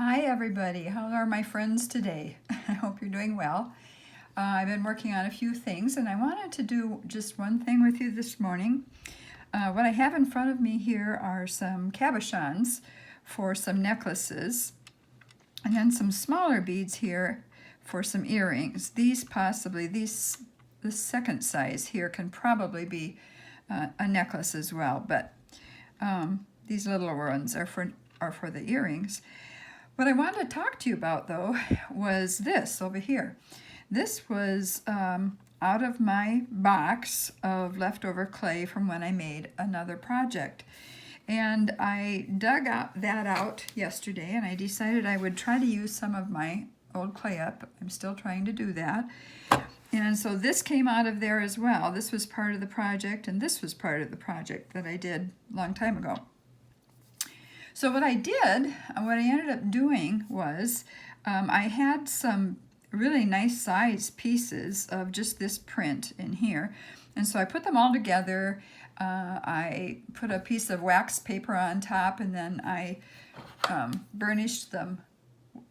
Hi everybody, how are my friends today? I hope you're doing well. I've been working on a few things and I wanted to do just one thing with you this morning. What I have in front of me here are some cabochons for some necklaces and then some smaller beads here for some earrings. These the second size here can probably be a necklace as well, but these little ones are for the earrings. What I wanted to talk to you about, though, was this over here. This was out of my box of leftover clay from when I made another project. And I dug that out yesterday, and I decided I would try to use some of my old clay up. I'm still trying to do that. And so this came out of there as well. This was part of the project, and this was part of the project that I did a long time ago. So what I ended up doing was I had some really nice size pieces of just this print in here. And so I put them all together. I put a piece of wax paper on top, and then I burnished them.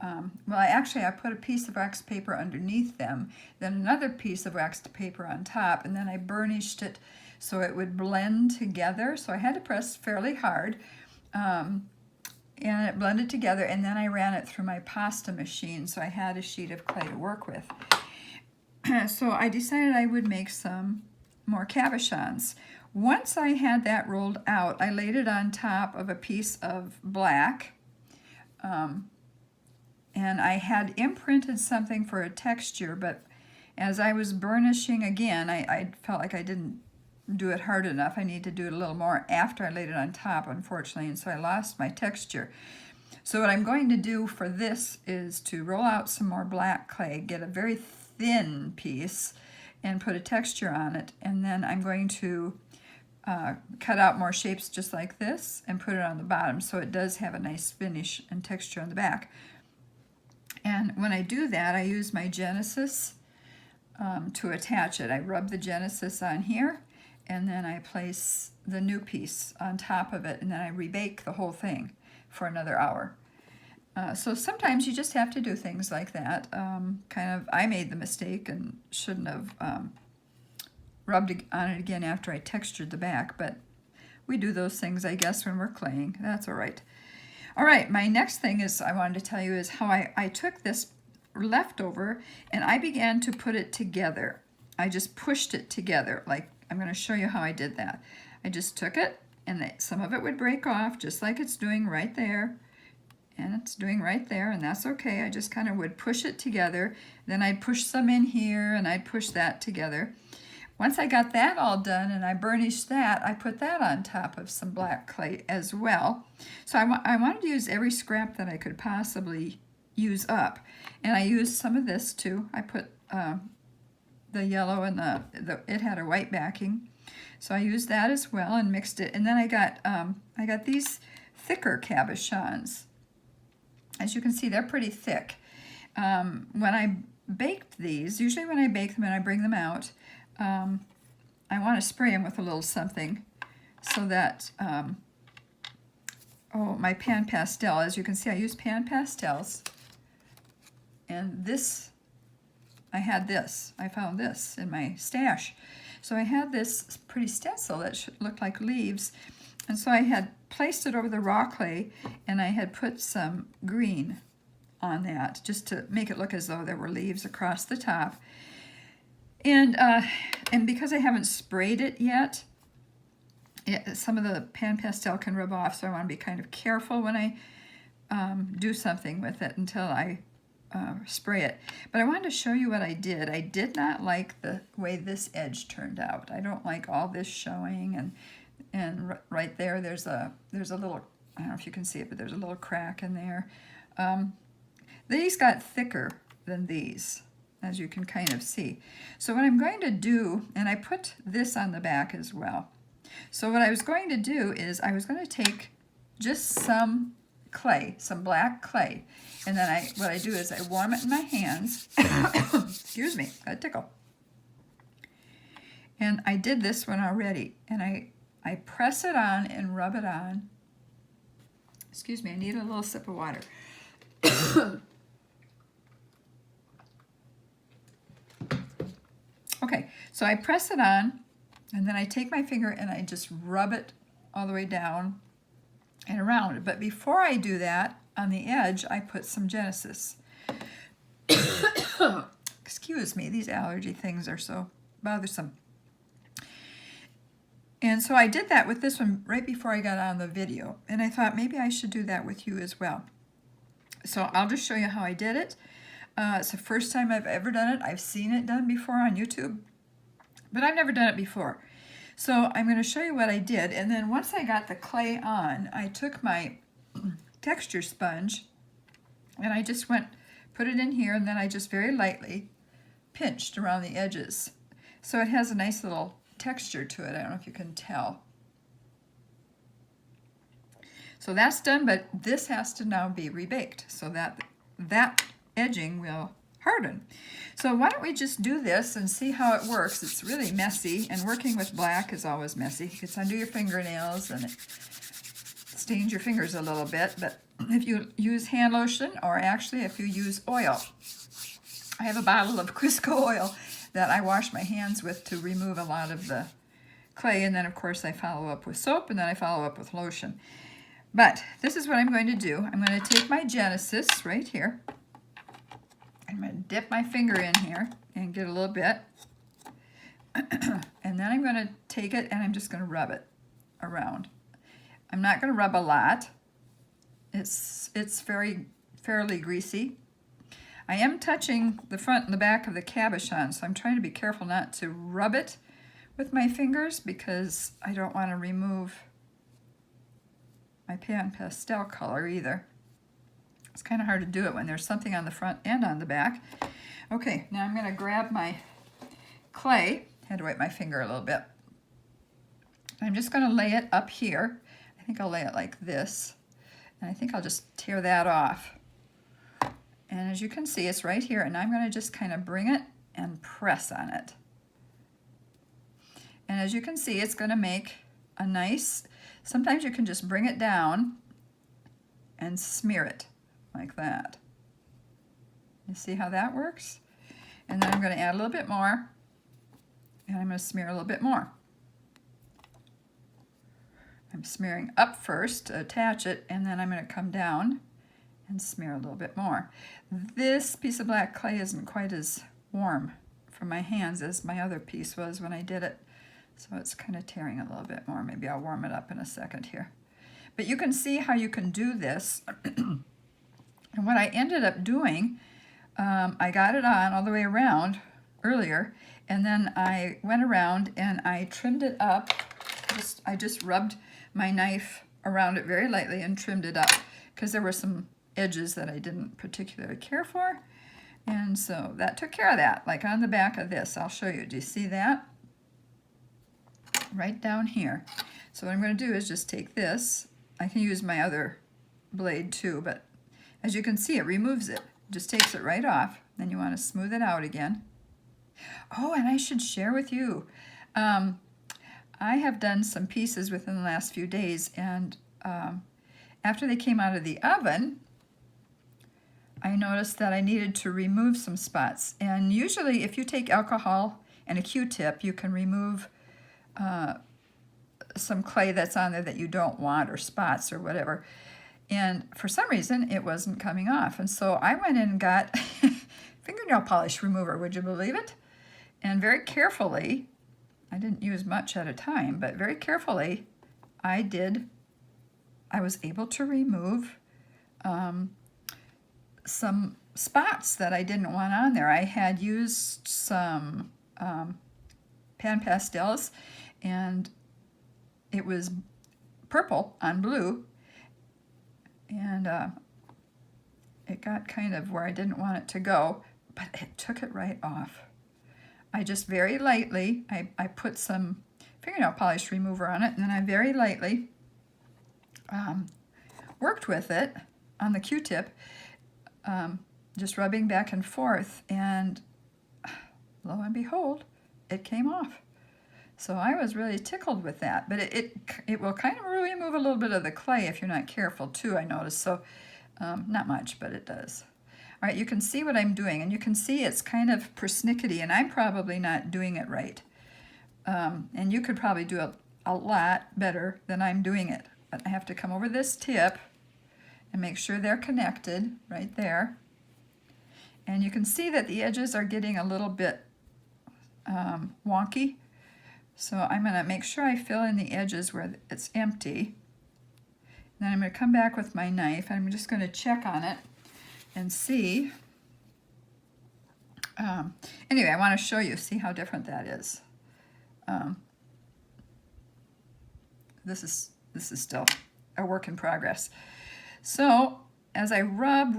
I put a piece of wax paper underneath them, then another piece of wax paper on top, and then I burnished it so it would blend together. So I had to press fairly hard. And it blended together, and then I ran it through my pasta machine, so I had a sheet of clay to work with. So I decided I would make some more cabochons. Once I had that rolled out, I laid it on top of a piece of black, and I had imprinted something for a texture, but as I was burnishing again, I felt like I didn't do it hard enough. I need to do it a little more after I laid it on top, unfortunately, and so I lost my texture. So what I'm going to do for this is to roll out some more black clay, get a very thin piece, and put a texture on it, and then I'm going to cut out more shapes just like this and put it on the bottom so it does have a nice finish and texture on the back. And when I do that, I use my Genesis to attach it. I rub the Genesis on here, and then I place the new piece on top of it, and then I rebake the whole thing for another hour. So sometimes you just have to do things like that. I made the mistake and shouldn't have rubbed on it again after I textured the back, but we do those things, I guess, when we're claying. That's all right. All right, my next thing I wanted to tell you is how I took this leftover and I began to put it together. I just pushed it together. Like, I'm going to show you how I did that. I just took it, and some of it would break off, just like it's doing right there. And it's doing right there, and that's okay. I just kind of would push it together. Then I'd push some in here, and I'd push that together. Once I got that all done and I burnished that, I put that on top of some black clay as well. So I wanted to use every scrap that I could possibly use up. And I used some of this too. I put the yellow and it had a white backing. So I used that as well and mixed it. And then I got these thicker cabochons. As you can see, they're pretty thick. When I baked these, usually when I bake them and I bring them out, I want to spray them with a little something so that, my pan pastel, as you can see, I use pan pastels. And I found this in my stash. So I had this pretty stencil that looked like leaves. And so I had placed it over the raw clay, and I had put some green on that just to make it look as though there were leaves across the top. And because I haven't sprayed it yet, some of the pan pastel can rub off, so I want to be kind of careful when I do something with it until I spray it. But I wanted to show you what I did. I did not like the way this edge turned out. I don't like all this showing, and right there there's a little, I don't know if you can see it, but there's a little crack in there. These got thicker than these, as you can kind of see. So what I'm going to do, and I put this on the back as well. So what I was going to do is I was going to take just some clay, some black clay, and then what I do is I warm it in my hands. Excuse me, got a tickle. And I did this one already, and I press it on and rub it on. Excuse me, I need a little sip of water. Okay, so I press it on, and then I take my finger and I just rub it all the way down and around. But before I do that, on the edge, I put some Genesis. Excuse me, these allergy things are so bothersome. And so I did that with this one right before I got on the video. And I thought maybe I should do that with you as well. So I'll just show you how I did it. It's the first time I've ever done it. I've seen it done before on YouTube, but I've never done it before. So I'm going to show you what I did. And then once I got the clay on, I took my texture sponge and I just put it in here, and then I just very lightly pinched around the edges. So it has a nice little texture to it. I don't know if you can tell. So that's done, but this has to now be rebaked so that edging will harden. So why don't we just do this and see how it works. It's really messy, and working with black is always messy. It gets under your fingernails and it stains your fingers a little bit, but if you use hand lotion, or actually if you use oil, I have a bottle of Crisco oil that I wash my hands with to remove a lot of the clay, and then of course I follow up with soap, and then I follow up with lotion. But this is what I'm going to do. I'm going to take my Genesis right here. I'm going to dip my finger in here and get a little bit. And then I'm going to take it and I'm just going to rub it around. I'm not going to rub a lot. It's fairly greasy. I am touching the front and the back of the cabochon, so I'm trying to be careful not to rub it with my fingers because I don't want to remove my pan pastel color either. It's kind of hard to do it when there's something on the front and on the back. Okay, now I'm going to grab my clay. I had to wipe my finger a little bit. I'm just going to lay it up here. I think I'll lay it like this. And I think I'll just tear that off. And as you can see, it's right here. And I'm going to just kind of bring it and press on it. And as you can see, it's going to make a nice, sometimes you can just bring it down and smear it like that. You see how that works? And then I'm going to add a little bit more, and I'm going to smear a little bit more. I'm smearing up first to attach it, and then I'm going to come down and smear a little bit more. This piece of black clay isn't quite as warm for my hands as my other piece was when I did it, so it's kind of tearing a little bit more. Maybe I'll warm it up in a second here. But you can see how you can do this. And what I ended up doing, I got it on all the way around earlier, and then I went around and I trimmed it up. I just rubbed my knife around it very lightly and trimmed it up because there were some edges that I didn't particularly care for. And so that took care of that, like on the back of this. I'll show you. Do you see that? Right down here. So what I'm going to do is just take this. I can use my other blade too, but as you can see, it removes it. Just takes it right off. Then you want to smooth it out again. Oh, and I should share with you. I have done some pieces within the last few days, and after they came out of the oven, I noticed that I needed to remove some spots. And usually, if you take alcohol and a Q-tip, you can remove some clay that's on there that you don't want, or spots or whatever. And for some reason, it wasn't coming off. And so I went in and got fingernail polish remover, would you believe it? And very carefully, I didn't use much at a time, but very carefully, I was able to remove some spots that I didn't want on there. I had used some pan pastels, and it was purple on blue, and it got kind of where I didn't want it to go, but it took it right off. I just very lightly, I put some fingernail polish remover on it, and then I very lightly worked with it on the Q-tip, just rubbing back and forth, and lo and behold, it came off. So I was really tickled with that, but it will kind of remove a little bit of the clay if you're not careful too, I noticed. So Not much, but it does. All right, you can see what I'm doing, and you can see it's kind of persnickety, and I'm probably not doing it right. And you could probably do it a lot better than I'm doing it. But I have to come over this tip and make sure they're connected right there. And you can see that the edges are getting a little bit wonky. So I'm going to make sure I fill in the edges where it's empty. Then I'm going to come back with my knife, and I'm just going to check on it and see. Anyway, I want to show you, see how different that is. This is still a work in progress. So as I rub,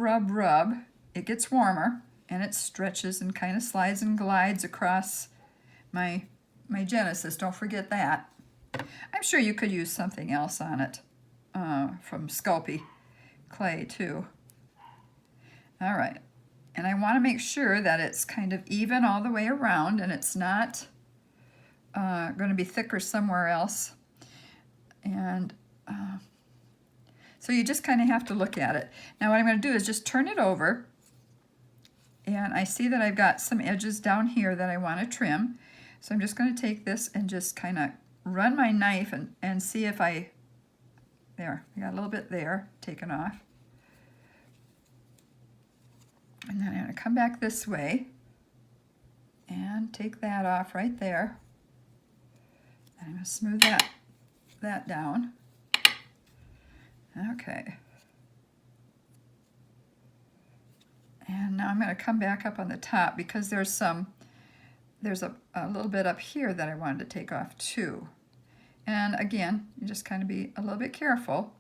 it gets warmer, and it stretches and kind of slides and glides across my Genesis. Don't forget that. I'm sure you could use something else on it from Sculpey clay too. All right, and I want to make sure that it's kind of even all the way around, and it's not going to be thicker somewhere else. And so you just kind of have to look at it. Now what I'm going to do is just turn it over, and I see that I've got some edges down here that I want to trim. So I'm just going to take this and just kind of run my knife and see if I got a little bit there taken off. And then I'm going to come back this way and take that off right there. And I'm going to smooth that down. Okay. And now I'm going to come back up on the top because there's a little bit up here that I wanted to take off too. And again, you just kind of be a little bit careful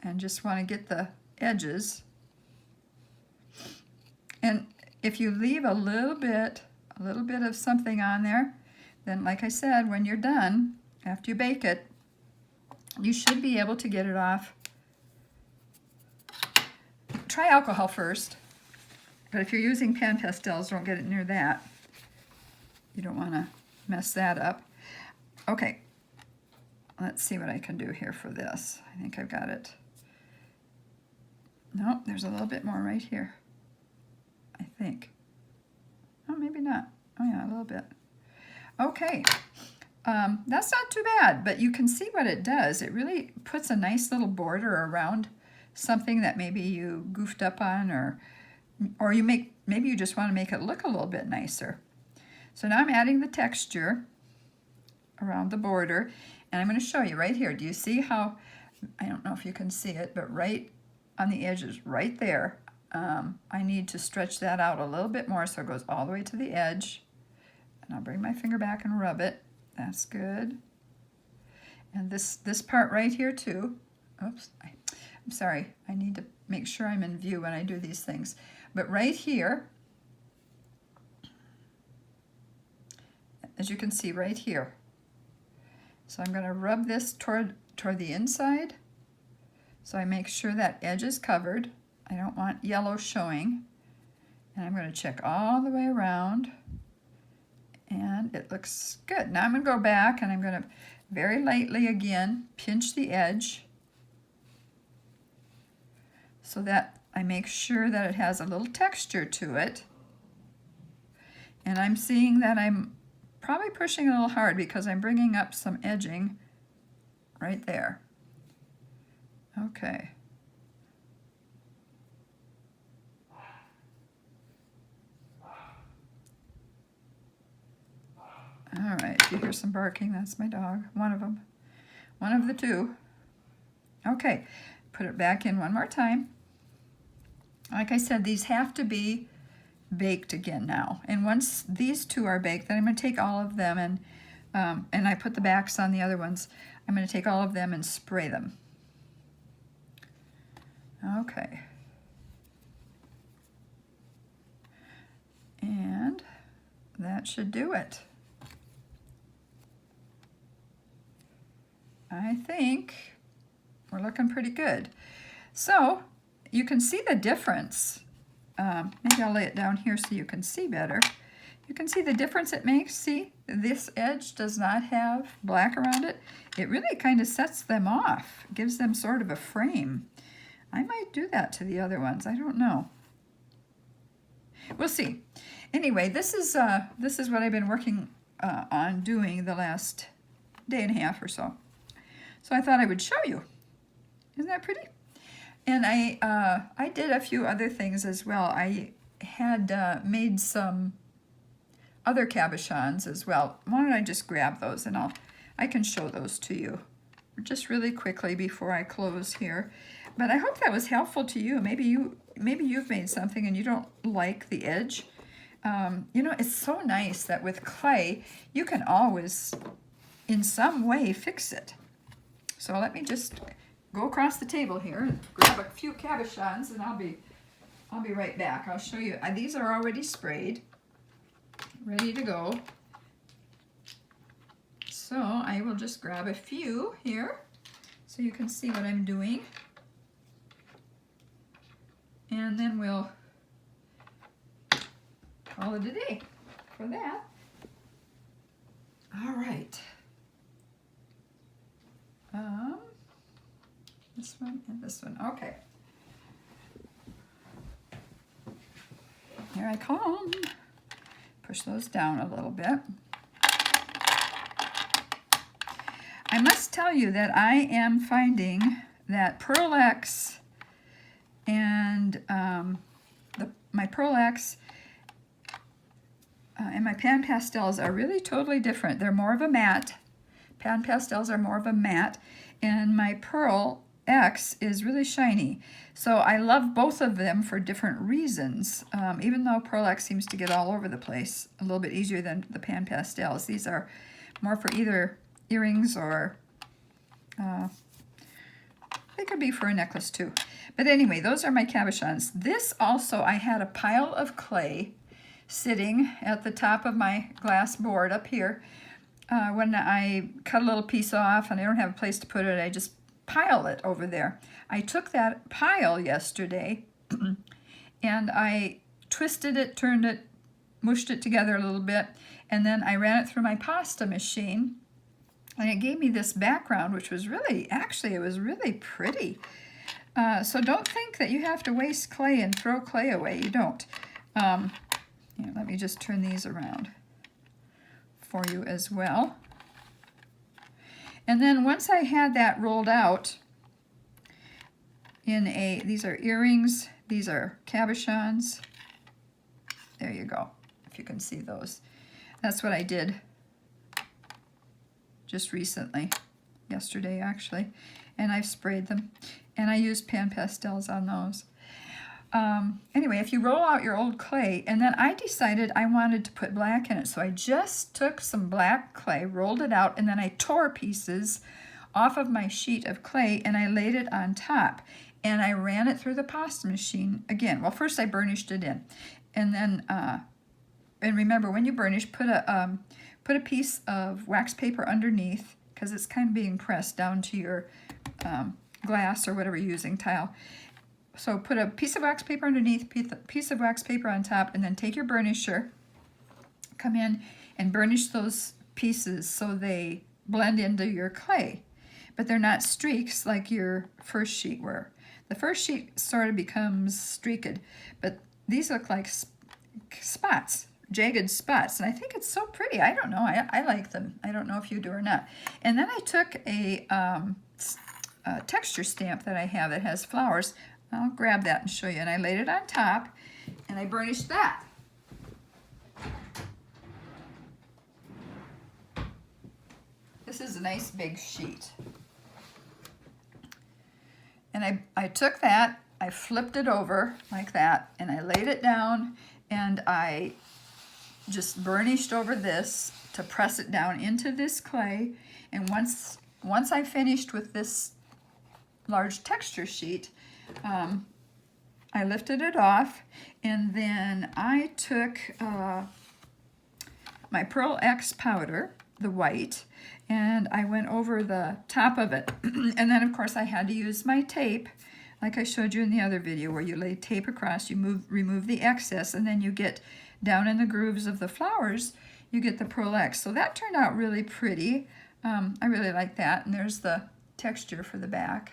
and just want to get the edges. And if you leave a little bit of something on there, then like I said, when you're done, after you bake it, you should be able to get it off. Try alcohol first, but if you're using pan pastels, don't get it near that. You don't want to mess that up. Okay, let's see what I can do here for this. I think I've got it. No, there's a little bit more right here, I think. Oh, maybe not. Oh yeah, a little bit. Okay, that's not too bad, but you can see what it does. It really puts a nice little border around something that maybe you goofed up on, or maybe you just want to make it look a little bit nicer. So now I'm adding the texture around the border, and I'm going to show you right here. Do you see how, I don't know if you can see it, but right on the edges right there, I need to stretch that out a little bit more so it goes all the way to the edge. And I'll bring my finger back and rub it. That's good. And this part right here too. Oops, I'm sorry. I need to make sure I'm in view when I do these things. But right here, as you can see right here. So I'm going to rub this toward the inside. So I make sure that edge is covered. I don't want yellow showing. And I'm going to check all the way around. And it looks good. Now I'm going to go back and I'm going to very lightly again pinch the edge so that I make sure that it has a little texture to it. And I'm seeing that I'm probably pushing a little hard because I'm bringing up some edging right there. Okay. All right, if you hear some barking, that's my dog, one of them. One of the two. Okay, put it back in one more time. Like I said, these have to be baked again now. And once these two are baked, then I'm going to take all of them and I put the backs on the other ones. I'm going to take all of them and spray them. Okay. And that should do it. I think we're looking pretty good. So you can see the difference. Maybe I'll lay it down here so you can see better. You can see the difference it makes. See, this edge does not have black around it. It really kind of sets them off, gives them sort of a frame. I might do that to the other ones. I don't know. We'll see. Anyway, this is what I've been working on doing the last day and a half or so. So I thought I would show you. Isn't that pretty? And I did a few other things as well. I had made some other cabochons as well. Why don't I just grab those and I can show those to you just really quickly before I close here. But I hope that was helpful to you. Maybe you've made something and you don't like the edge. You know, it's so nice that with clay you can always in some way fix it. So let me just go across the table here and grab a few cabochons, and I'll be right back. I'll show you. These are already sprayed, ready to go. So I will just grab a few here so you can see what I'm doing. And then we'll call it a day for that. All right. This one and this one. Okay. Here I come. Push those down a little bit. I must tell you that I am finding that Pearl X and my Pearl X and my Pan Pastels are really totally different. They're more of a matte. Pan Pastels are more of a matte, and my Pearl X is really shiny. So I love both of them for different reasons. Even though Pearl X seems to get all over the place, a little bit easier than the Pan Pastels. These are more for either earrings or they could be for a necklace too. But anyway, those are my cabochons. This also, I had a pile of clay sitting at the top of my glass board up here. When I cut a little piece off and I don't have a place to put it, I just pile it over there. I took that pile yesterday and I twisted it, turned it, mushed it together a little bit, and then I ran it through my pasta machine, and it gave me this background, which was really, actually, it was really pretty. So don't think that you have to waste clay and throw clay away. You don't. Here, let me just turn these around for you as well. And then once I had that rolled out in these are earrings, these are cabochons. There you go, if you can see those. That's what I did just recently, yesterday actually, and I've sprayed them. And I used Pan Pastels on those. Anyway, if you roll out your old clay, and then I decided I wanted to put black in it, so I just took some black clay, rolled it out, and then I tore pieces off of my sheet of clay and I laid it on top, and I ran it through the pasta machine again. Well, first I burnished it in, and then and remember, when you burnish, put a piece of wax paper underneath, because it's kind of being pressed down to your glass or whatever you're using, tile. So put a piece of wax paper underneath, piece of wax paper on top, and then take your burnisher, come in and burnish those pieces so they blend into your clay. But they're not streaks like your first sheet were. The first sheet sort of becomes streaked, but these look like spots, jagged spots, and I think it's so pretty. I don't know, I like them. I don't know if you do or not. And then I took a texture stamp that I have that has flowers. I'll grab that and show you. And I laid it on top, and I burnished that. This is a nice big sheet. And I took that, I flipped it over like that, and I laid it down, and I just burnished over this to press it down into this clay. And once I finished with this large texture sheet, I lifted it off, and then I took my Pearl X powder, the white, and I went over the top of it. And then of course I had to use my tape, like I showed you in the other video, where you lay tape across, you remove the excess, and then you get down in the grooves of the flowers, you get the Pearl X. So that turned out really pretty. I really like that. And there's the texture for the back.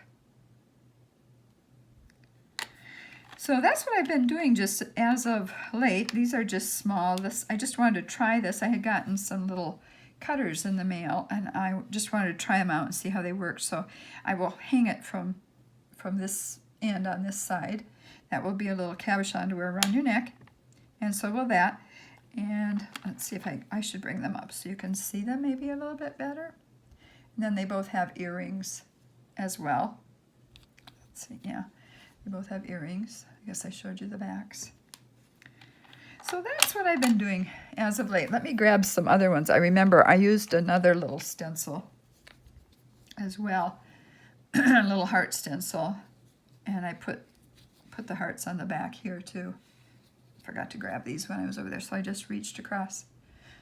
So that's what I've been doing just as of late. These are just small. I just wanted to try this. I had gotten some little cutters in the mail, and I just wanted to try them out and see how they work. So I will hang it from this end on this side. That will be a little cabochon to wear around your neck, and so will that. And let's see if I should bring them up so you can see them maybe a little bit better. And then they both have earrings as well. Let's see, yeah. They both have earrings. I guess I showed you the backs. So that's what I've been doing as of late. Let me grab some other ones. I remember I used another little stencil as well, a little heart stencil, and I put the hearts on the back here too. Forgot to grab these when I was over there, so I just reached across.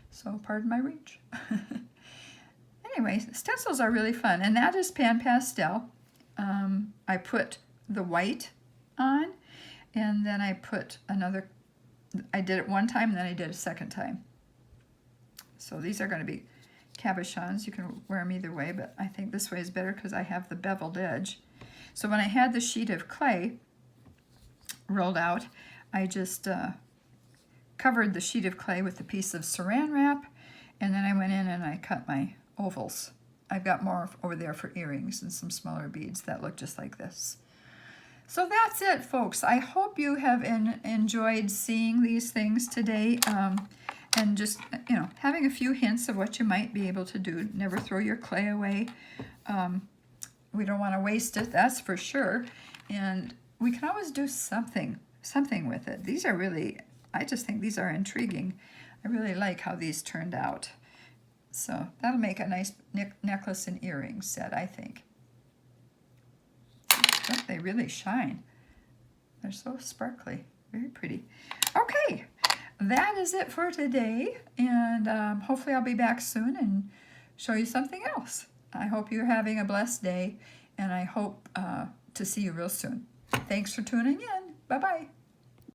So pardon my reach. Anyway, stencils are really fun, and that is Pan Pastel. I put the white on, and then I put another, I did it one time and then I did a second time. So these are going to be cabochons. You can wear them either way, but I think this way is better because I have the beveled edge. So when I had the sheet of clay rolled out, I just covered the sheet of clay with a piece of saran wrap, and then I went in and I cut my ovals. I've got more over there for earrings and some smaller beads that look just like this. So that's it, folks. I hope you have enjoyed seeing these things today, and just, you know, having a few hints of what you might be able to do. Never throw your clay away. We don't want to waste it, that's for sure. And we can always do something with it. These are really, I just think these are intriguing. I really like how these turned out. So that'll make a nice necklace and earrings set, I think. Oh, they really shine. They're so sparkly. Very pretty. Okay, that is it for today. And hopefully I'll be back soon and show you something else. I hope you're having a blessed day, and I hope to see you real soon. Thanks for tuning in. Bye-bye.